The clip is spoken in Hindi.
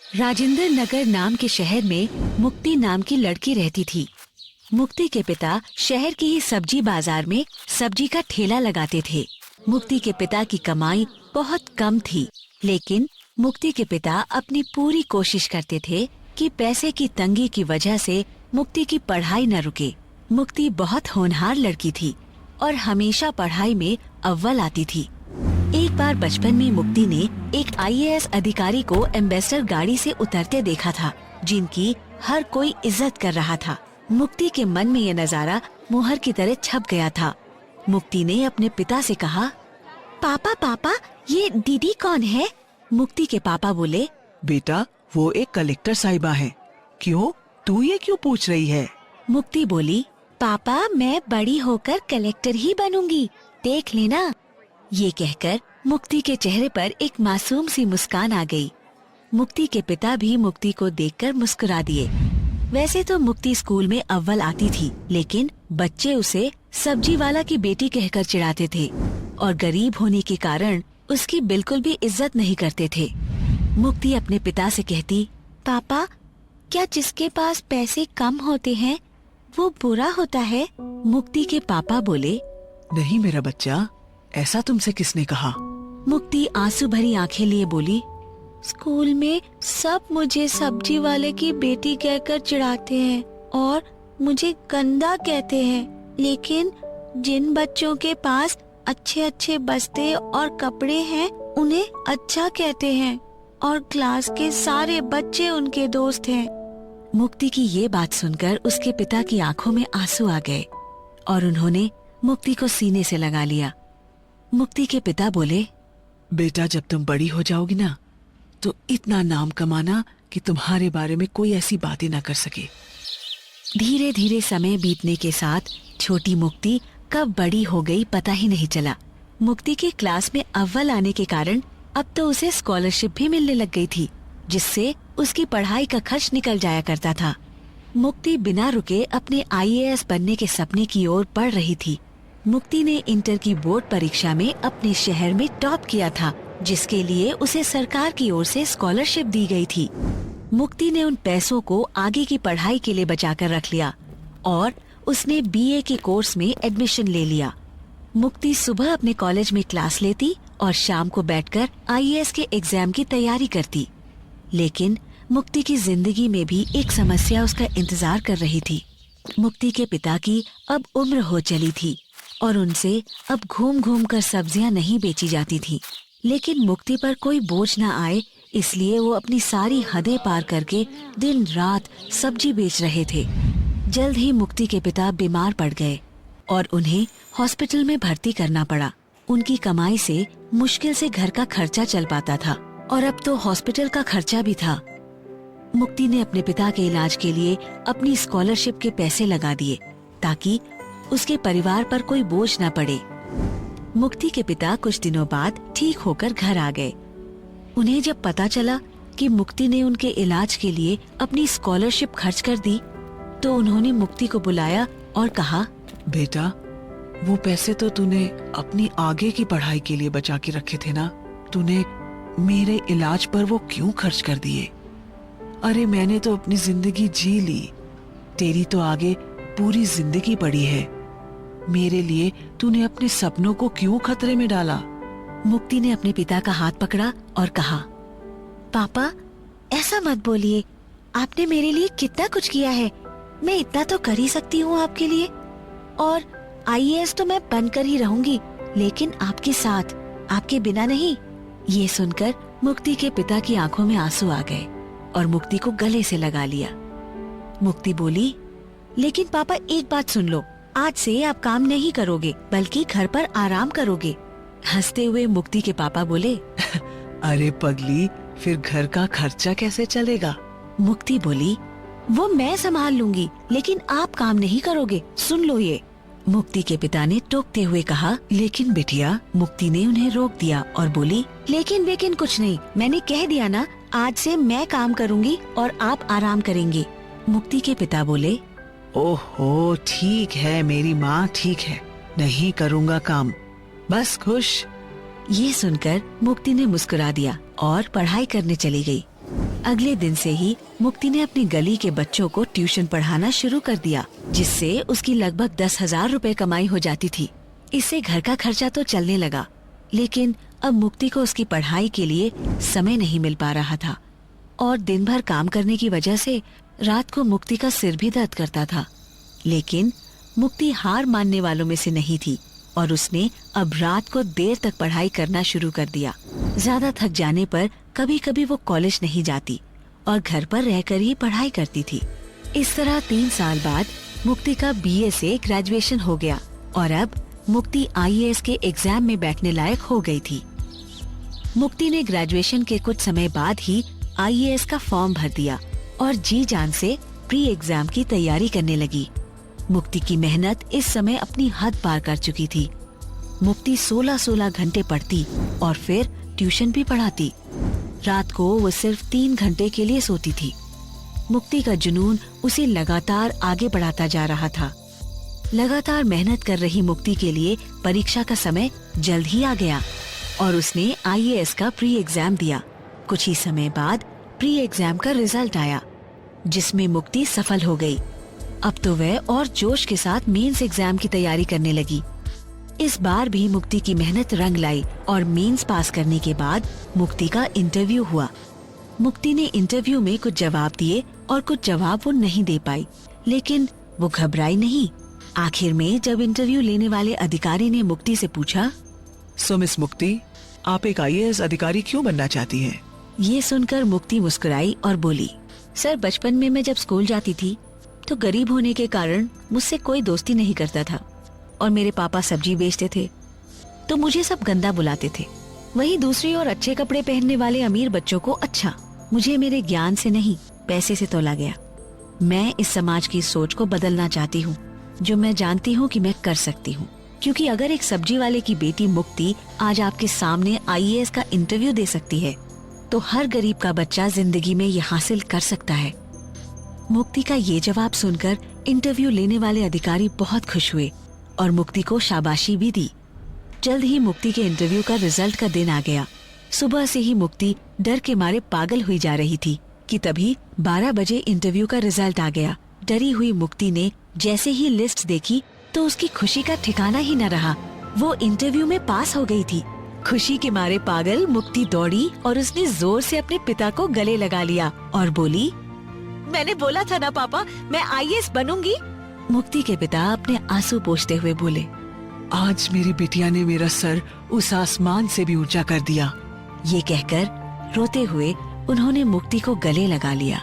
राजेंद्र नगर नाम के शहर में मुक्ति नाम की लड़की रहती थी। मुक्ति के पिता शहर की ही सब्जी बाजार में सब्जी का ठेला लगाते थे। मुक्ति के पिता की कमाई बहुत कम थी, लेकिन मुक्ति के पिता अपनी पूरी कोशिश करते थे कि पैसे की तंगी की वजह से मुक्ति की पढ़ाई न रुके। मुक्ति बहुत होनहार लड़की थी और हमेशा पढ़ाई में अव्वल आती थी। एक बार बचपन में मुक्ति ने एक आईएएस अधिकारी को एम्बेसडर गाड़ी से उतरते देखा था, जिनकी हर कोई इज्जत कर रहा था। मुक्ति के मन में ये नजारा मुहर की तरह छप गया था। मुक्ति ने अपने पिता से कहा, पापा पापा, ये दीदी कौन है? मुक्ति के पापा बोले, बेटा वो एक कलेक्टर साहिबा हैं। क्यों, तू ये क्यों पूछ रही है? मुक्ति बोली, पापा मैं बड़ी होकर कलेक्टर ही बनूंगी, देख लेना। ये कहकर मुक्ति के चेहरे पर एक मासूम सी मुस्कान आ गई। मुक्ति के पिता भी मुक्ति को देखकर मुस्कुरा दिए। वैसे तो मुक्ति स्कूल में अव्वल आती थी, लेकिन बच्चे उसे सब्जी वाला की बेटी कहकर चिढ़ाते थे और गरीब होने के कारण उसकी बिल्कुल भी इज्जत नहीं करते थे। मुक्ति अपने पिता से कहती, पापा क्या जिसके पास पैसे कम होते हैं वो बुरा होता है? मुक्ति के पापा बोले, नहीं मेरा बच्चा, ऐसा तुमसे किसने कहा? मुक्ति आंसू भरी आंखें लिए बोली, स्कूल में सब मुझे सब्जी वाले की बेटी कहकर चिढ़ाते हैं और मुझे गंदा कहते हैं, लेकिन जिन बच्चों के पास अच्छे अच्छे बस्ते और कपड़े हैं उन्हें अच्छा कहते हैं और क्लास के सारे बच्चे उनके दोस्त हैं। मुक्ति की ये बात सुनकर उसके पिता की आंखों में आंसू आ गए और उन्होंने मुक्ति को सीने से लगा लिया। मुक्ति के पिता बोले, बेटा जब तुम बड़ी हो जाओगी ना तो इतना नाम कमाना कि तुम्हारे बारे में कोई ऐसी बातें ना कर सके। धीरे धीरे समय बीतने के साथ छोटी मुक्ति कब बड़ी हो गई पता ही नहीं चला। मुक्ति के क्लास में अव्वल आने के कारण अब तो उसे स्कॉलरशिप भी मिलने लग गई थी, जिससे उसकी पढ़ाई का खर्च निकल जाया करता था। मुक्ति बिना रुके अपने आईएएस बनने के सपने की ओर बढ़ रही थी। मुक्ति ने इंटर की बोर्ड परीक्षा में अपने शहर में टॉप किया था, जिसके लिए उसे सरकार की ओर से स्कॉलरशिप दी गई थी। मुक्ति ने उन पैसों को आगे की पढ़ाई के लिए बचाकर रख लिया और उसने बीए के कोर्स में एडमिशन ले लिया। मुक्ति सुबह अपने कॉलेज में क्लास लेती और शाम को बैठकर आईएएस के एग्जाम की तैयारी करती। लेकिन मुक्ति की जिंदगी में भी एक समस्या उसका इंतजार कर रही थी। मुक्ति के पिता की अब उम्र हो चली थी और उनसे अब घूम घूम कर सब्जियां नहीं बेची जाती थी, लेकिन मुक्ति पर कोई बोझ न आए इसलिए वो अपनी सारी हदें पार करके दिन रात सब्जी बेच रहे थे। जल्द ही मुक्ति के पिता बीमार पड़ गए और उन्हें हॉस्पिटल में भर्ती करना पड़ा। उनकी कमाई से मुश्किल से घर का खर्चा चल पाता था और अब तो हॉस्पिटल का खर्चा भी था। मुक्ति ने अपने पिता के इलाज के लिए अपनी स्कॉलरशिप के पैसे लगा दिए ताकि उसके परिवार पर कोई बोझ न पड़े। मुक्ति के पिता कुछ दिनों बाद ठीक होकर घर आ गए। उन्हें जब पता चला कि मुक्ति ने उनके इलाज के लिए अपनी स्कॉलरशिप खर्च कर दी, तो उन्होंने मुक्ति को बुलाया और कहा, बेटा वो पैसे तो तूने अपनी आगे की पढ़ाई के लिए बचा के रखे थे ना, तूने मेरे इलाज पर वो क्यों खर्च कर दिए? अरे मैंने तो अपनी जिंदगी जी ली, तेरी तो आगे पूरी जिंदगी पड़ी है। मेरे लिए तूने अपने सपनों को क्यों खतरे में डाला? मुक्ति ने अपने पिता का हाथ पकड़ा और कहा, पापा ऐसा मत बोलिए, आपने मेरे लिए कितना कुछ किया है, मैं इतना तो कर ही सकती हूँ आपके लिए। और आईएएस तो मैं बनकर ही रहूंगी, लेकिन आपके साथ, आपके बिना नहीं। ये सुनकर मुक्ति के पिता की आंखों में आंसू आ गए और मुक्ति को गले से लगा लिया। मुक्ति बोली, लेकिन पापा एक बात सुन लो, आज से आप काम नहीं करोगे बल्कि घर पर आराम करोगे। हंसते हुए मुक्ति के पापा बोले, अरे पगली, फिर घर का खर्चा कैसे चलेगा? मुक्ति बोली, वो मैं संभाल लूंगी, लेकिन आप काम नहीं करोगे, सुन लो ये। मुक्ति के पिता ने टोकते हुए कहा, लेकिन बिटिया। मुक्ति ने उन्हें रोक दिया और बोली, लेकिन कुछ नहीं, मैंने कह दिया ना, आज से मैं काम करूंगी और आप आराम करेंगे। मुक्ति के पिता बोले, ओहो ठीक है मेरी माँ, ठीक है, नहीं करूँगा काम, बस खुश। ये सुनकर मुक्ति ने मुस्कुरा दिया और पढ़ाई करने चली गई। अगले दिन से ही मुक्ति ने अपनी गली के बच्चों को ट्यूशन पढ़ाना शुरू कर दिया, जिससे उसकी लगभग 10,000 रुपए कमाई हो जाती थी। इससे घर का खर्चा तो चलने लगा, लेकिन अब मुक्ति को उसकी पढ़ाई के लिए समय नहीं मिल पा रहा था और दिन भर काम करने की वजह से रात को मुक्ति का सिर भी दर्द करता था। लेकिन मुक्ति हार मानने वालों में से नहीं थी और उसने अब रात को देर तक पढ़ाई करना शुरू कर दिया। ज्यादा थक जाने पर कभी कभी वो कॉलेज नहीं जाती और घर पर रहकर ही पढ़ाई करती थी। इस तरह 3 साल बाद मुक्ति का BA से ग्रेजुएशन हो गया और अब मुक्ति IAS के एग्जाम में बैठने लायक हो गई थी। मुक्ति ने ग्रेजुएशन के कुछ समय बाद ही IAS का फॉर्म भर दिया और जी जान से प्री एग्जाम की तैयारी करने लगी। मुक्ति की मेहनत इस समय अपनी हद पार कर चुकी थी। मुक्ति 16-16 घंटे पढ़ती और फिर ट्यूशन भी पढ़ाती। रात को वो सिर्फ 3 घंटे के लिए सोती थी। मुक्ति का जुनून उसे लगातार आगे बढ़ाता जा रहा था। लगातार मेहनत कर रही मुक्ति के लिए परीक्षा का समय जल्द ही आ गया और उसने IAS का प्री एग्जाम दिया। कुछ ही समय बाद प्री एग्जाम का रिजल्ट आया, जिसमें मुक्ति सफल हो गई। अब तो वह और जोश के साथ मेंस एग्जाम की तैयारी करने लगी। इस बार भी मुक्ति की मेहनत रंग लाई और मेंस पास करने के बाद मुक्ति का इंटरव्यू हुआ। मुक्ति ने इंटरव्यू में कुछ जवाब दिए और कुछ जवाब वो नहीं दे पाई, लेकिन वो घबराई नहीं। आखिर में जब इंटरव्यू लेने वाले अधिकारी ने मुक्ति से पूछा, सो मिस मुक्ति, आप एक IAS अधिकारी क्यों बनना चाहती हैं? ये सुनकर मुक्ति मुस्कुराई और बोली, सर बचपन में मैं जब स्कूल जाती थी तो गरीब होने के कारण मुझसे कोई दोस्ती नहीं करता था और मेरे पापा सब्जी बेचते थे तो मुझे सब गंदा बुलाते थे। वहीं दूसरी ओर अच्छे कपड़े पहनने वाले अमीर बच्चों को अच्छा। मुझे मेरे ज्ञान से नहीं, पैसे से तोला गया। मैं इस समाज की सोच को बदलना चाहती हूँ, जो मैं जानती हूँ कि मैं कर सकती हूँ। क्योंकि अगर एक सब्जी वाले की बेटी मुक्ति आज आपके सामने IAS का इंटरव्यू दे सकती है, तो हर गरीब का बच्चा जिंदगी में ये हासिल कर सकता है। मुक्ति का ये जवाब सुनकर इंटरव्यू लेने वाले अधिकारी बहुत खुश हुए और मुक्ति को शाबाशी भी दी। जल्द ही मुक्ति के इंटरव्यू का रिजल्ट का दिन आ गया। सुबह से ही मुक्ति डर के मारे पागल हुई जा रही थी कि तभी 12 बजे इंटरव्यू का रिजल्ट आ गया। डरी हुई मुक्ति ने जैसे ही लिस्ट देखी तो उसकी खुशी का ठिकाना ही न रहा। वो इंटरव्यू में पास हो गई थी। खुशी के मारे पागल मुक्ति दौड़ी और उसने जोर से अपने पिता को गले लगा लिया और बोली, मैंने बोला था ना पापा, मैं IAS बनूंगी। मुक्ति के पिता अपने आंसू पोंछते हुए बोले, आज मेरी बिटिया ने मेरा सर उस आसमान से भी ऊंचा कर दिया। ये कहकर रोते हुए उन्होंने मुक्ति को गले लगा लिया।